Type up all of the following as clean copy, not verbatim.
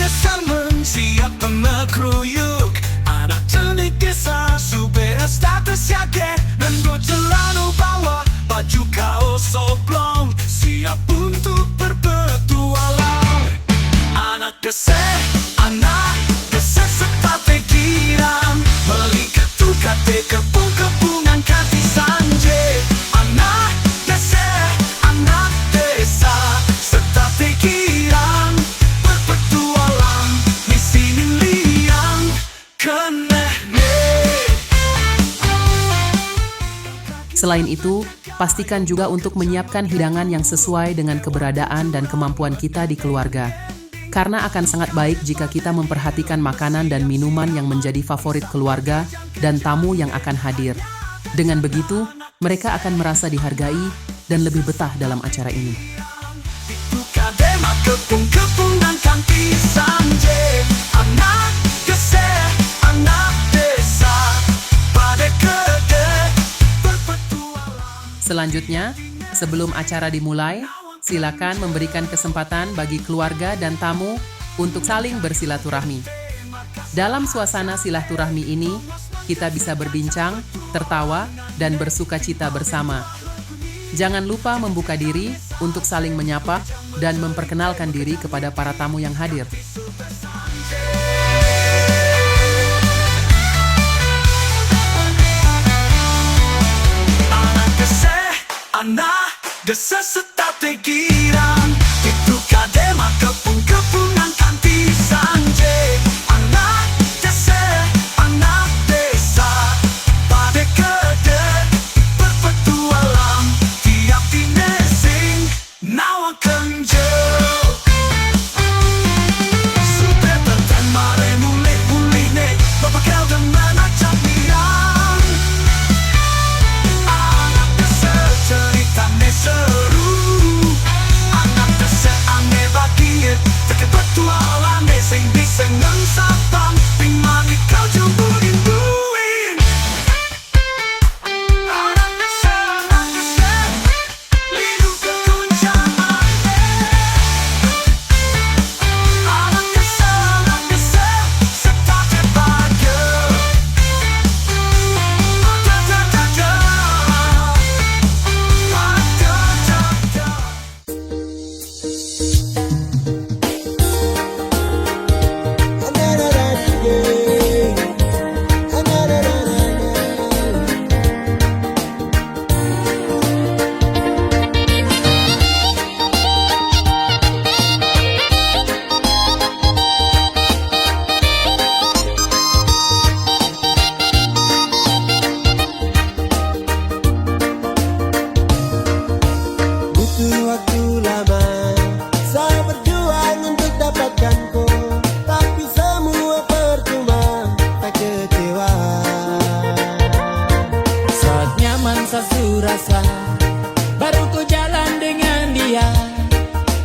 sermon siap pengekruyuk. Anak cilik desa supaya status yakin. Dan gue celana bawa baju kaos oblong, siap untuk berpetualang. Anak desa sepikiran, beli ketukat di kebun-kebunan kanti sanje. Anak desa sepikiran, berpetualang di sini liang keneh. Selain itu, pastikan juga untuk menyiapkan hidangan yang sesuai dengan keberadaan dan kemampuan kita di keluarga. Karena akan sangat baik jika kita memperhatikan makanan dan minuman yang menjadi favorit keluarga dan tamu yang akan hadir. Dengan begitu, mereka akan merasa dihargai dan lebih betah dalam acara ini. Selanjutnya, sebelum acara dimulai, silakan memberikan kesempatan bagi keluarga dan tamu untuk saling bersilaturahmi. Dalam suasana silaturahmi ini, kita bisa berbincang, tertawa, dan bersukacita bersama. Jangan lupa membuka diri untuk saling menyapa dan memperkenalkan diri kepada para tamu yang hadir. Anak desa sepikiran, itu kadema kebun-kebunan kanti sanje. Anak desa pada kede berpetualang, tiap dinesing nawa kenjel. Sudah bertan mare mulai ne, bapak kau dengan acap mirang. Anak desa ceritane seru, anak desa aneh bagian, tak berpetualang sing bisa ngesapang, ping mani kau jemburin buin. Anak desa, lidu kekuncangan. Anak desa, setate bahagia. Butuh waktu lama saya berjuang untuk dapatkan kau, tapi semua percuma, tak kecewa. Saat nyaman saya rasa, baru ku jalan dengan dia.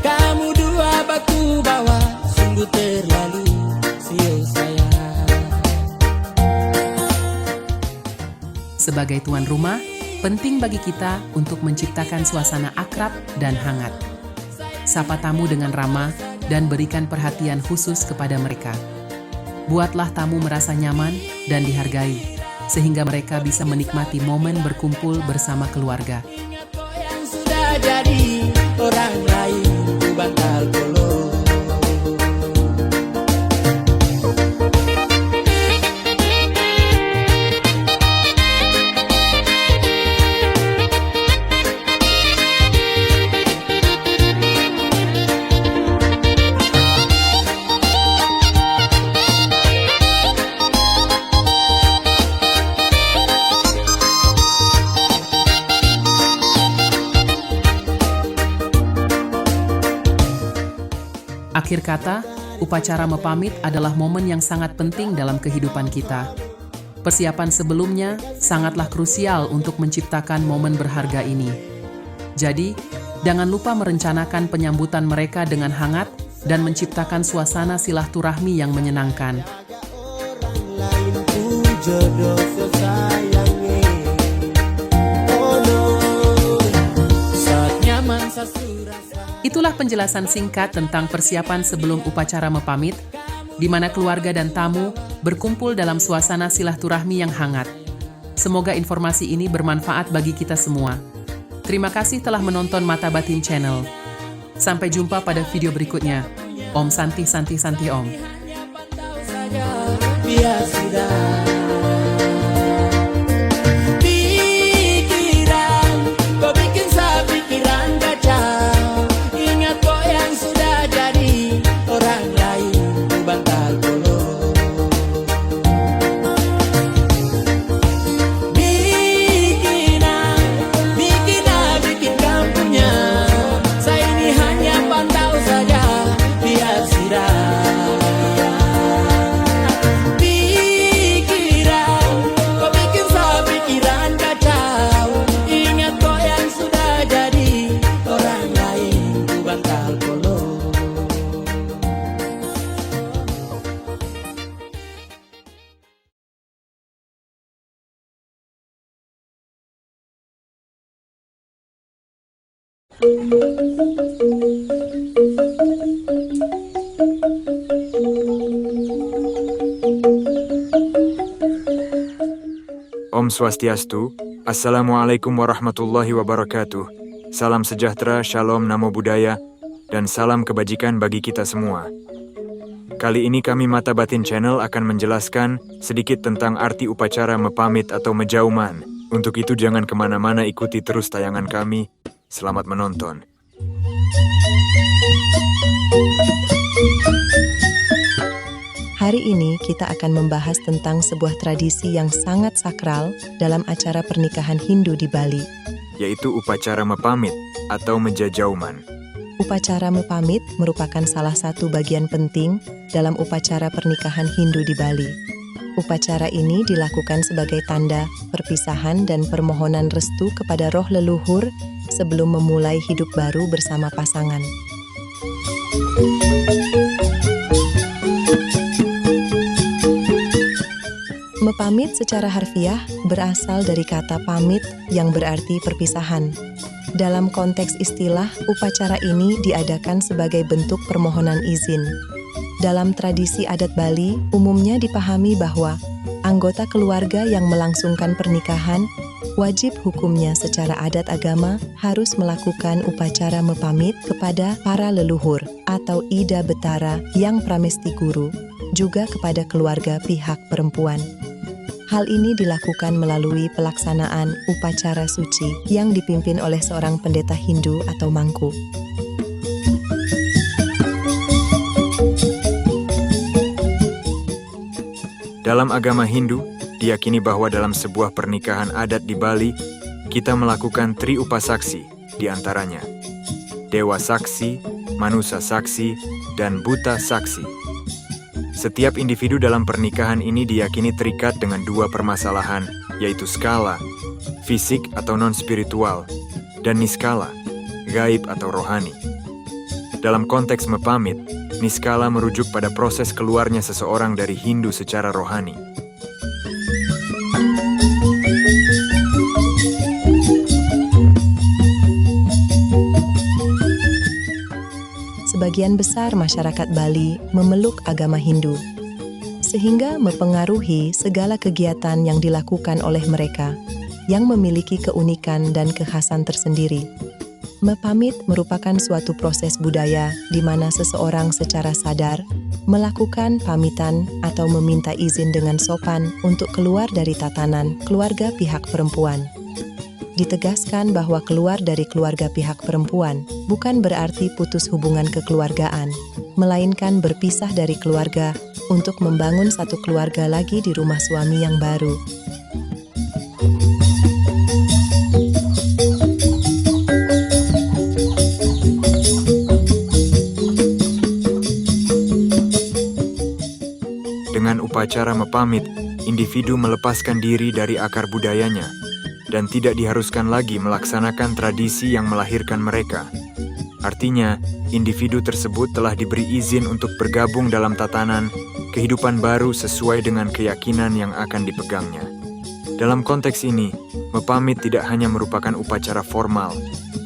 Kamu dua baku bawa, sungguh terlalu sio saya. Sebagai tuan rumah, penting bagi kita untuk menciptakan suasana akrab dan hangat. Sapa tamu dengan ramah dan berikan perhatian khusus kepada mereka. Buatlah tamu merasa nyaman dan dihargai, sehingga mereka bisa menikmati momen berkumpul bersama keluarga. Ingat kau yang sudah jadi orang lain, ku bantal kolo. Akhir kata, upacara mepamit adalah momen yang sangat penting dalam kehidupan kita. Persiapan sebelumnya sangatlah krusial untuk menciptakan momen berharga ini. Jadi, jangan lupa merencanakan penyambutan mereka dengan hangat dan menciptakan suasana silaturahmi yang menyenangkan. Orang lain ku jodoh sesayangi. Oh no. Saat nyaman saya rasa. Itulah penjelasan singkat tentang persiapan sebelum upacara mepamit, di mana keluarga dan tamu berkumpul dalam suasana silaturahmi yang hangat. Semoga informasi ini bermanfaat bagi kita semua. Terima kasih telah menonton Mata Batin Channel. Sampai jumpa pada video berikutnya. Om Santi Santi Santi Om. Biar sudah pikiran, kau bikin saya pikiran kacau. Ingat kok yang sudah jadi orang lain di bantal golong. Bikin kampungnya. Saya ini hanya pantau saja, biar sudah. Om Swastiastu, Assalamualaikum warahmatullahi wabarakatuh. Salam sejahtera, shalom, namo buddhaya, dan salam kebajikan bagi kita semua. Kali ini kami Mata Batin Channel akan menjelaskan sedikit tentang arti upacara mepamit atau menjauman. Untuk itu jangan kemana-mana, ikuti terus tayangan kami. Selamat menonton. Hari ini kita akan membahas tentang sebuah tradisi yang sangat sakral dalam acara pernikahan Hindu di Bali, Yaitu upacara mepamit atau menjajauman. Upacara mepamit merupakan salah satu bagian penting dalam upacara pernikahan Hindu di Bali. Upacara ini dilakukan sebagai tanda perpisahan dan permohonan restu kepada roh leluhur sebelum memulai hidup baru bersama pasangan. Mepamit secara harfiah berasal dari kata pamit yang berarti perpisahan. Dalam konteks istilah, upacara ini diadakan sebagai bentuk permohonan izin. Dalam tradisi adat Bali, umumnya dipahami bahwa anggota keluarga yang melangsungkan pernikahan wajib hukumnya secara adat agama harus melakukan upacara mepamit kepada para leluhur atau Ida Betara yang pramesti guru, juga kepada keluarga pihak perempuan. Hal ini dilakukan melalui pelaksanaan upacara suci yang dipimpin oleh seorang pendeta Hindu atau mangku. Dalam agama Hindu, diyakini bahwa dalam sebuah pernikahan adat di Bali, kita melakukan triupasaksi, di antaranya Dewa Saksi, Manusa Saksi, dan Buta Saksi. Setiap individu dalam pernikahan ini diyakini terikat dengan dua permasalahan, yaitu skala, fisik atau non-spiritual, dan niskala, gaib atau rohani. Dalam konteks mepamit, niskala merujuk pada proses keluarnya seseorang dari Hindu secara rohani. Sebagian besar masyarakat Bali memeluk agama Hindu, sehingga mempengaruhi segala kegiatan yang dilakukan oleh mereka, yang memiliki keunikan dan kekhasan tersendiri. Mepamit merupakan suatu proses budaya di mana seseorang secara sadar melakukan pamitan atau meminta izin dengan sopan untuk keluar dari tatanan keluarga pihak perempuan. Ditegaskan bahwa keluar dari keluarga pihak perempuan bukan berarti putus hubungan kekeluargaan, melainkan berpisah dari keluarga untuk membangun satu keluarga lagi di rumah suami yang baru. Dengan upacara mepamit, individu melepaskan diri dari akar budayanya dan tidak diharuskan lagi melaksanakan tradisi yang melahirkan mereka. Artinya, individu tersebut telah diberi izin untuk bergabung dalam tatanan kehidupan baru sesuai dengan keyakinan yang akan dipegangnya. Dalam konteks ini, mepamit tidak hanya merupakan upacara formal,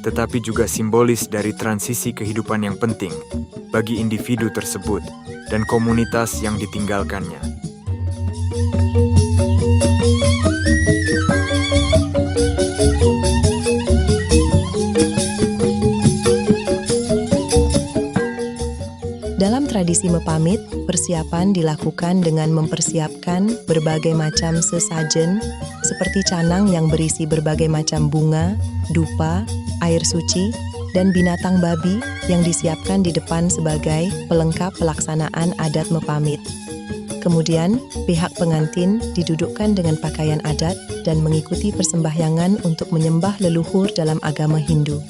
tetapi juga simbolis dari transisi kehidupan yang penting bagi individu tersebut dan komunitas yang ditinggalkannya. Dalam tradisi mepamit, persiapan dilakukan dengan mempersiapkan berbagai macam sesajen seperti canang yang berisi berbagai macam bunga, dupa, air suci, dan binatang babi yang disiapkan di depan sebagai pelengkap pelaksanaan adat mepamit. Kemudian, pihak pengantin didudukkan dengan pakaian adat dan mengikuti persembahyangan untuk menyembah leluhur dalam agama Hindu.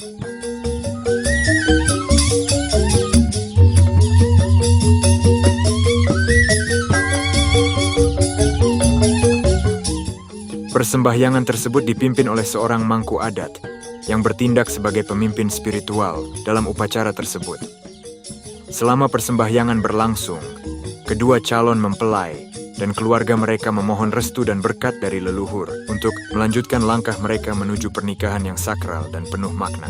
Persembahyangan tersebut dipimpin oleh seorang mangku adat yang bertindak sebagai pemimpin spiritual dalam upacara tersebut. Selama persembahyangan berlangsung, kedua calon mempelai dan keluarga mereka memohon restu dan berkat dari leluhur untuk melanjutkan langkah mereka menuju pernikahan yang sakral dan penuh makna.